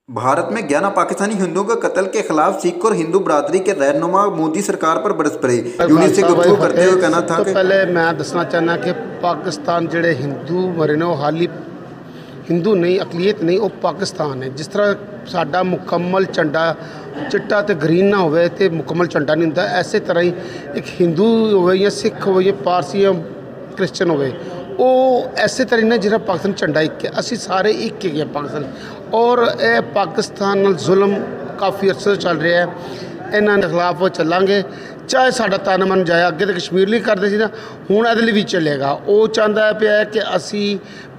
भारत में 11 पाकिस्तानी हिंदुओं के कत्ल के खिलाफ सिख और हिंदू बरादरी के रहनुमा मोदी सरकार पर बरस पड़े। यूनिट से गुफ्तगू करते हुए कहना था कि पहले मैं दसना चाहना कि पाकिस्तान ਜਿਹੜੇ हिंदू मरे ने हाली हिंदू नहीं अकलीत नहीं वो पाकिस्तान है। जिस तरह साडा मुकम्मल झंडा चिट्टा तो ग्रीन ना होवे तो मुकम्मल झंडा नहीं होता, ऐसे तरह ही एक हिंदू होवे या सिख होवे या पारसी या क्रिश्चन होवे वो ऐसे तरह ना जिस पाकिस्तान झंडा एक है, असी सारे एक है पाकिस्तान। और ये पाकिस्तान नाल जुल्म काफ़ी अरसे चल रहा है, इन्हों के खिलाफ वो चलांगे चाहे साडा तन मन जाए। अगे तो कश्मीर लिए करते सी ना, हुण इहदे लई भी चलेगा। वो चाहता है कि असी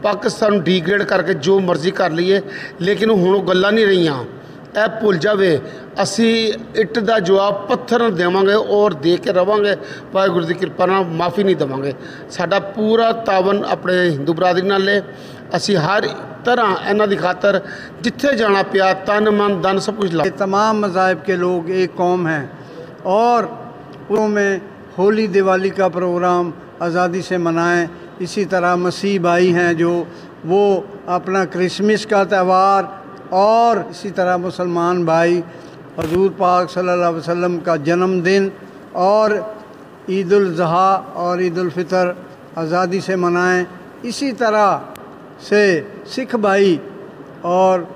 पाकिस्तान डिग्रेड करके जो मर्जी कर लीए, लेकिन हुण वो गल्लां नहीं रहीआं। यह भुल जावे, असी इट का जवाब पत्थर नाल देवांगे और दे के रवांगे। वाहिगुरू की कृपा नाल माफ़ी नहीं देवांगे। साडा पूरा तावन अपने हिंदू बरादरी नाल है। असी हर तरह इन्हां दी खातर जिथे जाना पिया तन मन धन सब कुछ ला। तमाम मज़ाहिब के लोग एक कौम हैं और में होली दिवाली का प्रोग्राम आज़ादी से मनाएं। इसी तरह मसीह भाई हैं जो वो अपना क्रिसमस का त्यौहार और इसी तरह मुसलमान भाई हजूर पाक सल्लल्लाहु अलैहि वसल्लम का जन्मदिन और ईद उल ज़ुहा और ईद उल फ़ितर आज़ादी से मनाएं। इसी तरह से सिख भाई और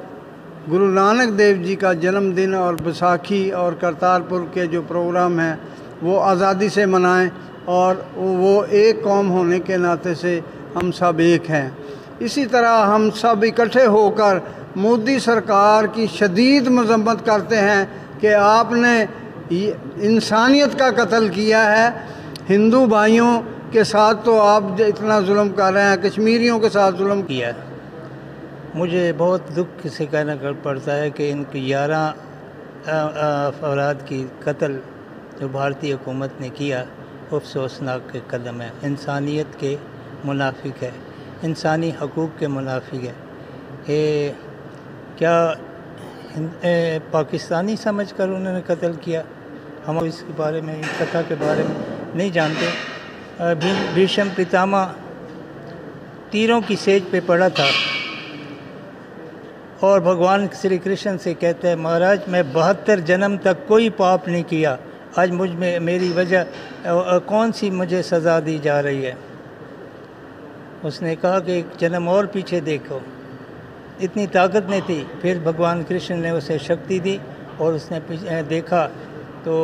गुरु नानक देव जी का जन्मदिन और बैसाखी और करतारपुर के जो प्रोग्राम हैं वो आज़ादी से मनाएं। और वो एक कौम होने के नाते से हम सब एक हैं। इसी तरह हम सब इकट्ठे होकर मोदी सरकार की शदीद मजम्मत करते हैं कि आपने इंसानियत का कत्ल किया है। हिंदू भाइयों के साथ तो आप इतना जुल्म कर रहे हैं, कश्मीरियों के साथ जुल्म किया। मुझे बहुत दुख से कहना पड़ता है कि इनकी 11 अफराद की कत्ल जो भारतीय हुकूमत ने किया अफसोसनाक कदम है, इंसानियत के मुनाफिक है, इंसानी हकूक़ के मुनाफिक है। ये क्या पाकिस्तानी समझकर उन्होंने कत्ल किया? हम इसके बारे में, इस कथा के बारे में नहीं जानते। भीष्म पितामह तीरों की सेज पे पड़ा था और भगवान श्री कृष्ण से कहते हैं, महाराज मैं 72 जन्म तक कोई पाप नहीं किया, आज मुझ में मेरी वजह कौन सी मुझे सज़ा दी जा रही है। उसने कहा कि एक जन्म और पीछे देखो। इतनी ताकत नहीं थी। फिर भगवान कृष्ण ने उसे शक्ति दी और उसने देखा तो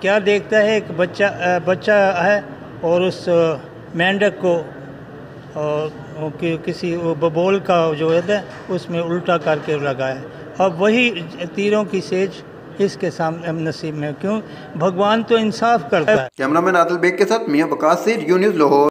क्या देखता है, एक बच्चा है और उस मेंढक को किसी बबोल का जो है उसमें उल्टा करके लगाया। अब वही तीरों की सेज इसके सामने नसीब में। क्यों? भगवान तो इंसाफ करता है। कैमरामैन आदिल बेग के साथ मियां बकास से यून्यूज़ लाहौर।